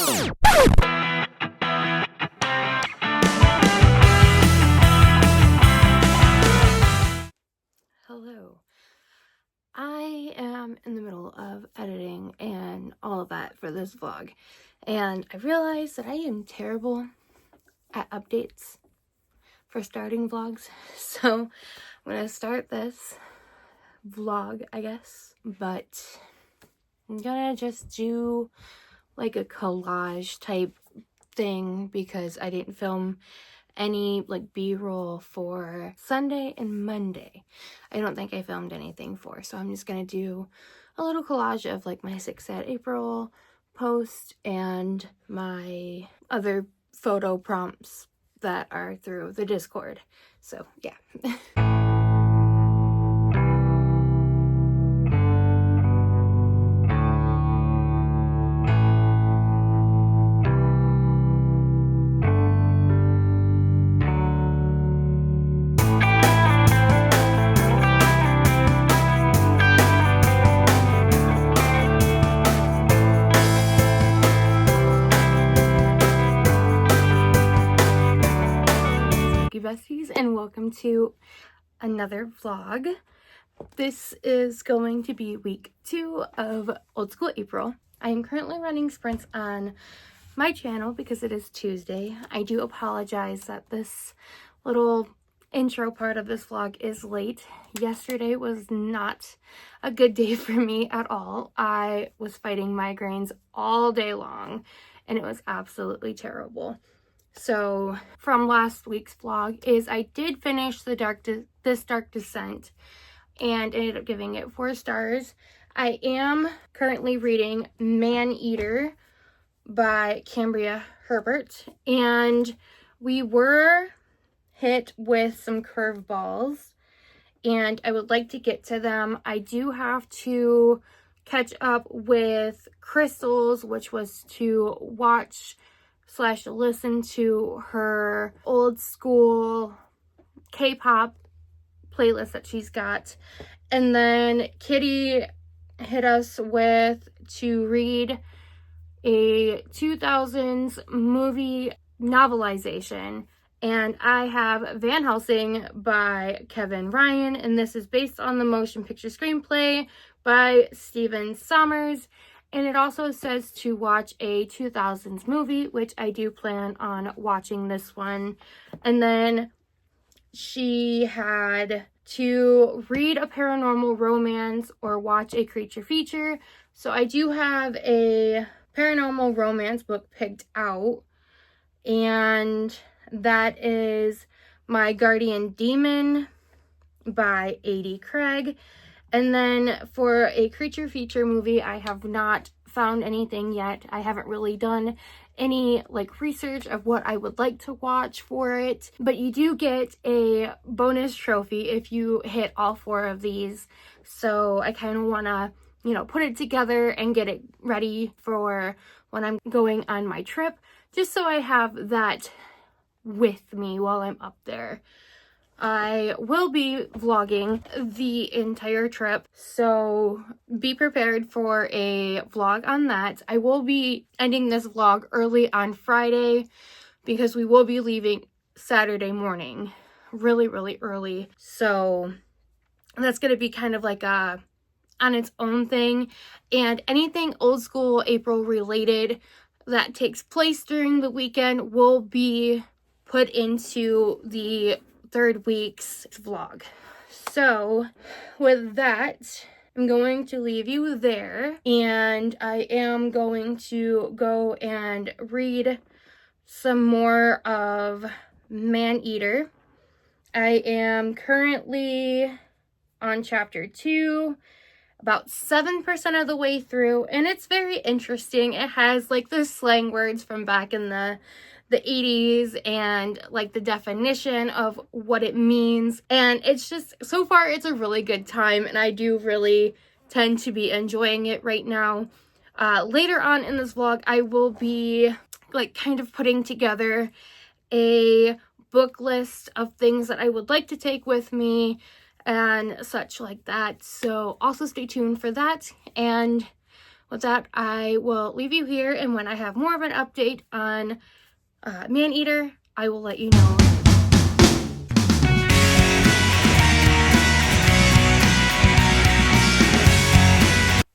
Hello. I am in the middle of editing and all of that for this vlog, and I realized that I am terrible at updates for starting vlogs, so I'm gonna start this vlog, I guess, but I'm gonna just do like a collage type thing because I didn't film any like b-roll for Sunday and Monday. I don't think I filmed anything for, so I'm just gonna do a little collage of like my 6 Sad April post and my other photo prompts that are through the Discord. So yeah. Besties, and welcome to another vlog. This is going to be week 2 of Old School April. I am currently running sprints on my channel because it is Tuesday. I do apologize that this little intro part of this vlog is late. Yesterday was not a good day for me at all. I was fighting migraines all day long and it was absolutely terrible. So from last week's vlog is I did finish this Dark Descent and ended up giving it 4 stars. I am currently reading Man-Eater by Cambria Herbert, and we were hit with some curveballs and I would like to get to them. I do have to catch up with Crystal's, which was to watch / listen to her old school K-pop playlist that she's got. And then Kitty hit us with to read a 2000s movie novelization. And I have Van Helsing by Kevin Ryan, and this is based on the motion picture screenplay by Stephen Sommers. And it also says to watch a 2000s movie, which I do plan on watching this one. And then she had to read a paranormal romance or watch a creature feature. So I do have a paranormal romance book picked out, and that is My Guardian Demon by A.D. Craig. And then for a creature feature movie, I have not found anything yet. I haven't really done any like research of what I would like to watch for it. But you do get a bonus trophy if you hit all 4 of these. So I kind of want to, you know, put it together and get it ready for when I'm going on my trip, just so I have that with me while I'm up there. I will be vlogging the entire trip, so be prepared for a vlog on that. I will be ending this vlog early on Friday because we will be leaving Saturday morning really early. So that's going to be kind of like a on its own thing, and anything Old School April related that takes place during the weekend will be put into the 3rd week's vlog. So with that, I'm going to leave you there, and I am going to go and read some more of Man-Eater. I am currently on chapter 2, about 7% of the way through, and it's very interesting. It has like the slang words from back in the 80s and like the definition of what it means, and it's just, so far it's a really good time, and I do really tend to be enjoying it right now. Later on in this vlog, I will be like kind of putting together a book list of things that I would like to take with me and such like that, so also stay tuned for that. And with that, I will leave you here, and when I have more of an update on Maneater, I will let you know.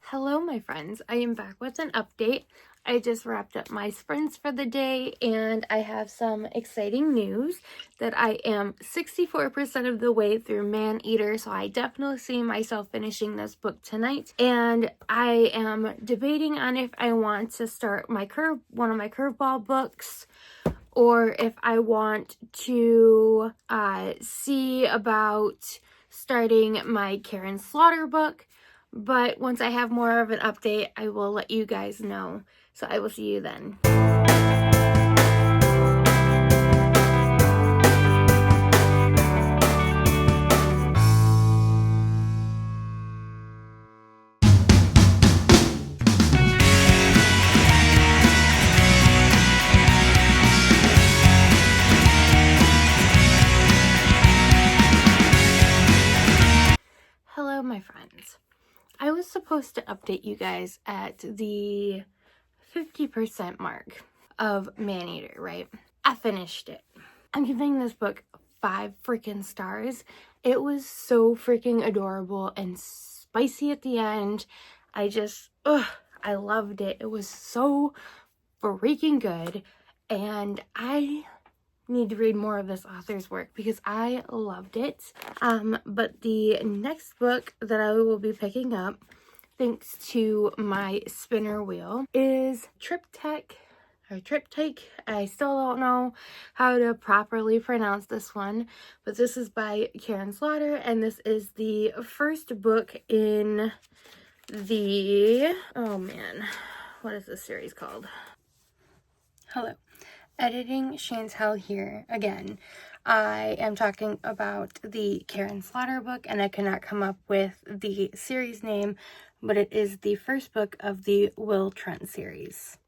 Hello, my friends. I am back with an update. I just wrapped up my sprints for the day, and I have some exciting news that I am 64% of the way through Maneater, so I definitely see myself finishing this book tonight. And I am debating on if I want to start one of my curveball books, or if I want to see about starting my Karen Slaughter book. But once I have more of an update, I will let you guys know. So I will see you then. Hello, my friends. I was supposed to update you guys at the 50% mark of Maneater, right? I finished it. I'm giving this book 5 freaking stars. It was so freaking adorable and spicy at the end. I loved it. It was so freaking good, and I need to read more of this author's work because I loved it. But the next book that I will be picking up, thanks to my spinner wheel, is Triptych. I still don't know how to properly pronounce this one, but this is by Karen Slaughter, and this is the first book in the, oh man, what is this series called? Hello. Editing Chantel here again. I am talking about the Karen Slaughter book, and I cannot come up with the series name, but it is the first book of the Will Trent series.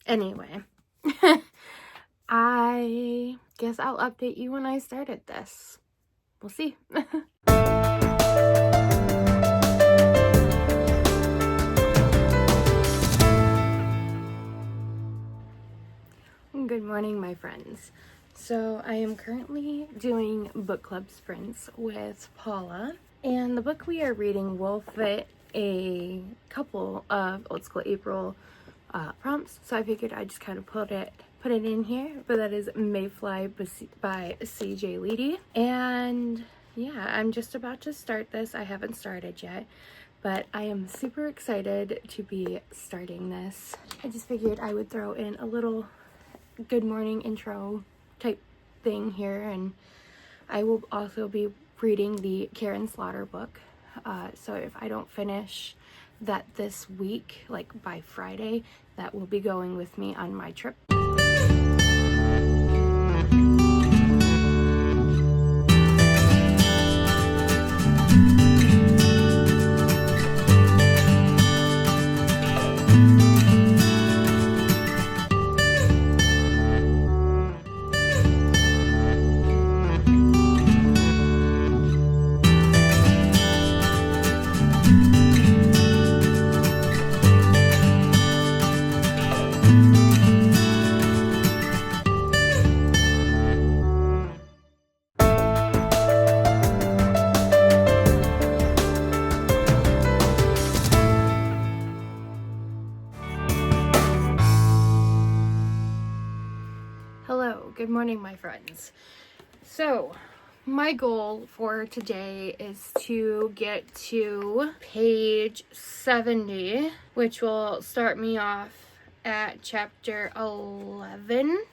Anyway, I guess I'll update you when I started this. We'll see. Good morning, my friends. So I am currently doing book club sprints with Paula, and the book we are reading will fit a couple of Old School April prompts, so I figured I'd just kind of put it in here. But that is Mayfly by C.J. Leedy, and yeah, I'm just about to start this. I haven't started yet, but I am super excited to be starting this. I just figured I would throw in a little good morning intro type thing here, and I will also be reading the Karen Slaughter book, so if I don't finish that this week, like by Friday, that will be going with me on my trip. Hello, good morning, my friends. So my goal for today is to get to page 70, which will start me off at chapter 11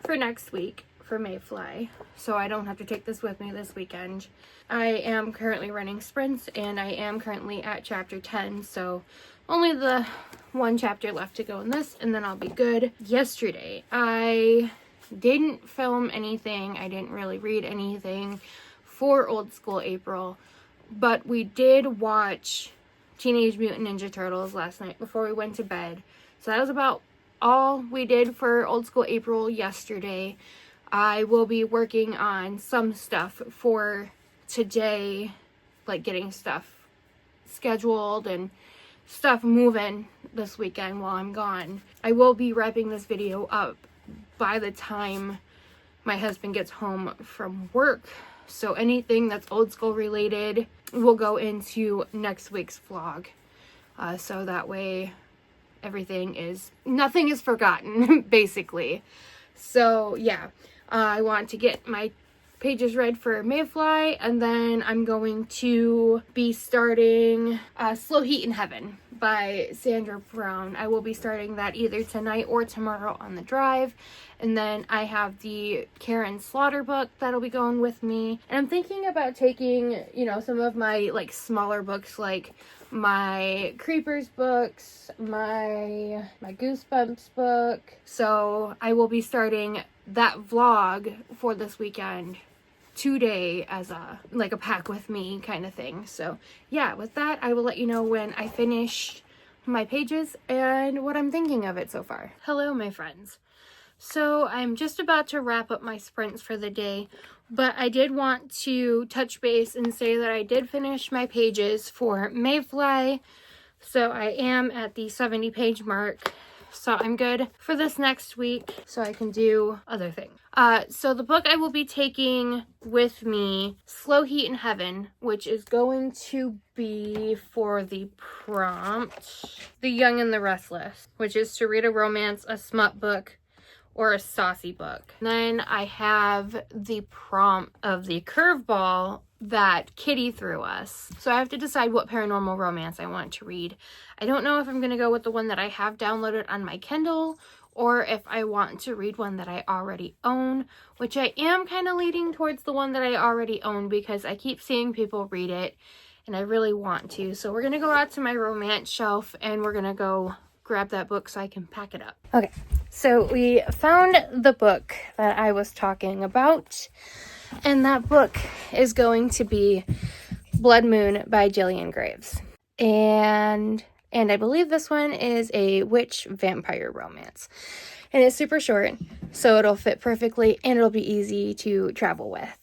for next week for Mayfly, so I don't have to take this with me this weekend. I am currently running sprints, and I am currently at chapter 10, so only the one chapter left to go in this, and then I'll be good. Yesterday, I didn't film anything. I didn't really read anything for Old School April, but we did watch Teenage Mutant Ninja Turtles last night before we went to bed. So that was about all we did for Old School April yesterday. I will be working on some stuff for today, like getting stuff scheduled and stuff moving this weekend while I'm gone. I will be wrapping this video up by the time my husband gets home from work. So anything that's old school related will go into next week's vlog. So that way nothing is forgotten, basically. So yeah, I want to get my pages read for Mayfly, and then I'm going to be starting Slow Heat in Heaven by Sandra Brown. I will be starting that either tonight or tomorrow on the drive. And then I have the Karen Slaughter book that'll be going with me. And I'm thinking about taking, you know, some of my like smaller books, like my Creepers books, my Goosebumps book. So I will be starting that vlog for this weekend today as a pack with me kind of thing. So yeah, with that, I will let you know when I finish my pages and what I'm thinking of it so far. Hello, my friends. So I'm just about to wrap up my sprints for the day, but I did want to touch base and say that I did finish my pages for Mayfly. So I am at the 70 page mark. So I'm good for this next week so I can do other things. So the book I will be taking with me, Slow Heat in Heaven, which is going to be for the prompt, The Young and the Restless, which is to read a romance, a smut book, or a saucy book. Then I have the prompt of the curveball that Kitty threw us. So I have to decide what paranormal romance I want to read. I don't know if I'm going to go with the one that I have downloaded on my Kindle, or if I want to read one that I already own, which I am kind of leaning towards the one that I already own because I keep seeing people read it and I really want to. So we're going to go out to my romance shelf and we're going to go grab that book so I can pack it up. Okay, so we found the book that I was talking about, and that book is going to be Blood Moon by Gillian Graves. And I believe this one is a witch vampire romance. And it's super short, so it'll fit perfectly and it'll be easy to travel with.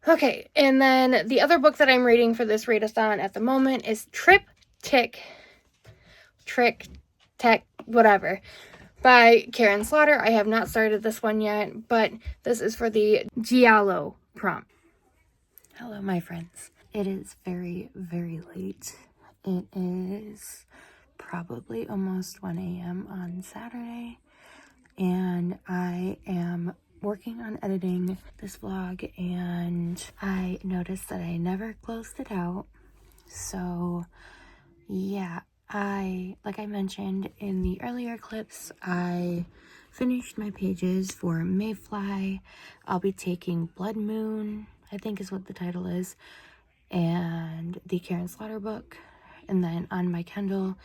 Okay, and then the other book that I'm reading for this readathon at the moment is Trick, whatever, by Karen Slaughter. I have not started this one yet, but this is for the Giallo prompt. Hello, my friends. It is very, very late. It is probably almost 1 a.m. on Saturday, and I am working on editing this vlog, and I noticed that I never closed it out. So yeah, like I mentioned in the earlier clips, I finished my pages for Mayfly. I'll be taking Blood Moon, I think is what the title is, and the Karen Slaughter book. And then on my Kindle,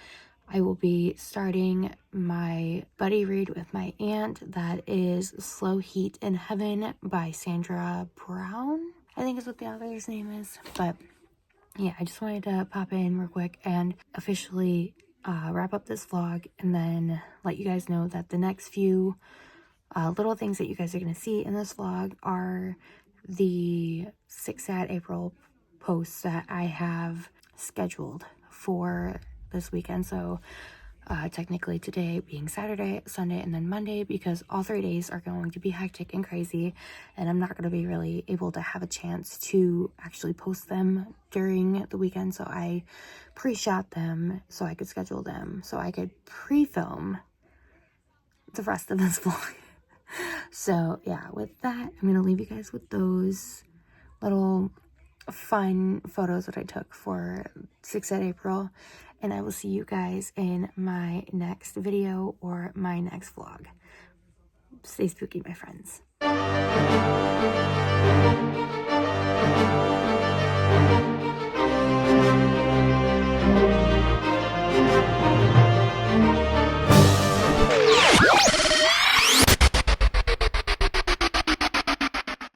I will be starting my buddy read with my aunt. That is Slow Heat in Heaven by Sandra Brown, I think is what the author's name is. But yeah, I just wanted to pop in real quick and officially wrap up this vlog, and then let you guys know that the next few little things that you guys are going to see in this vlog are the ∃ April posts that I have scheduled for this weekend. So technically today being Saturday, Sunday, and then Monday, because all 3 days are going to be hectic and crazy, and I'm not going to be really able to have a chance to actually post them during the weekend. So I pre-shot them so I could schedule them so I could pre-film the rest of this vlog. So yeah, with that, I'm going to leave you guys with those little fun photos that I took for ∃ April, and I will see you guys in my next video or my next vlog. Stay spooky, my friends.